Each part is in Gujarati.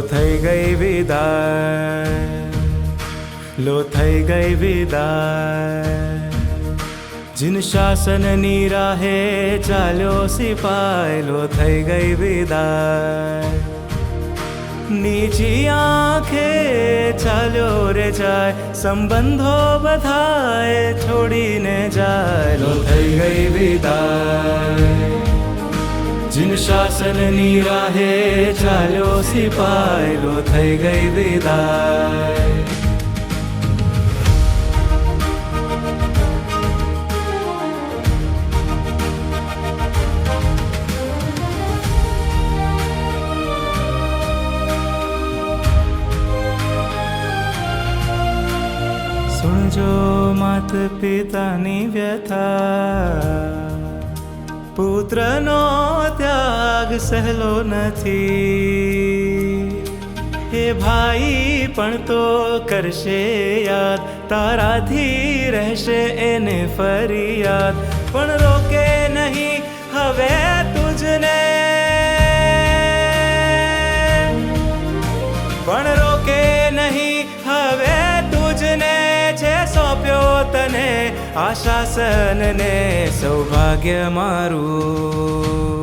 થઈ ગઈ વિદાય, લો થઈ ગઈ વિદાય. જીન શાસનની રાહે ચાલ્યો સિપાઈ, લો થઈ ગઈ વિદાય. નીચી આંખે ચાલ્યો રે જાય, સંબંધો બધાએ છોડીને જાય, લો થઈ ગઈ વિદાય. જીન શાસનની રાહે ચાલ્યો સિપાઈ, લો થઈ ગઈ વિદાય. સુણજો માત પિતાની વ્યથા, પુત્રનો ત્યાગ સહેલો નથી. એ ભાઈ પણ તો કરશે યાદ, તારાથી રહેશે એને ફરિયાદ. પણ રોકે નહીં હવે તુજને, પણ રોકે નહીં હવે તુજને. છે સોંપ્યો તને આ શાસનને સૌભાગ્ય મારું.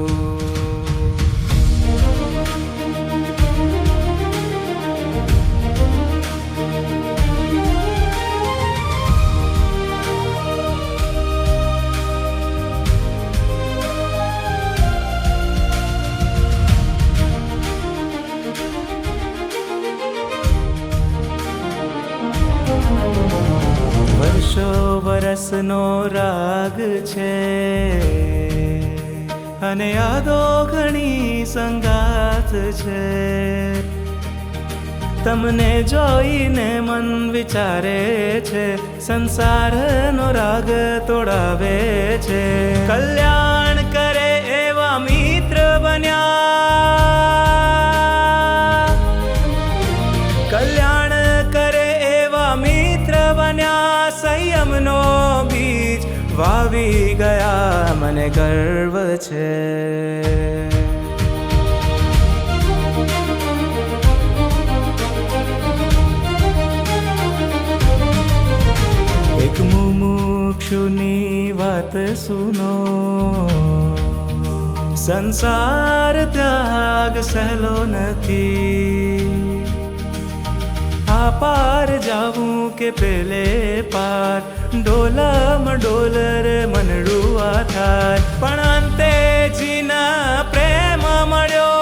વર્ષો વરસનો રાગ છે અને યાદો ઘણી સંગાથ છે. તમને જોઈને મન વિચારે છે, સંસારનો રાગ તોડાવે છે. કલ્યાણ કરે એવા મિત્ર બન્યા, કલ્યાણ કરે એવા મિત્ર બન્યા. સંયમનો બીજ વાવી ગયા, મને ગર્વ છે. એક મુમુક્ષુની વાત સુનો, સંસાર ત્યાગ સહેલો નથી. આ પાર જાવું કે પેલે પાર, ડોલમાં ડોલર મનડુઆ થાય. પણ અંતે જીના પ્રેમ મળ્યો,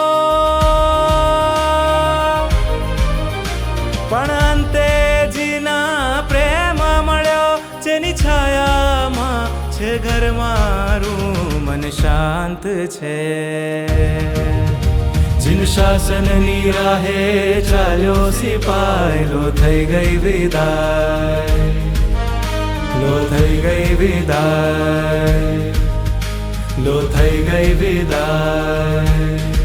પણ અંતે જીના પ્રેમ મળ્યો. જેની છાયામાં છે ઘર મારું, મન શાંત છે. જીન શાસનની રાહે ચાલ્યો સિપાઈ, લો થઈ ગઈ વિદાય, લો થઈ ગઈ વિદાય, લો થઈ ગઈ વિદાય.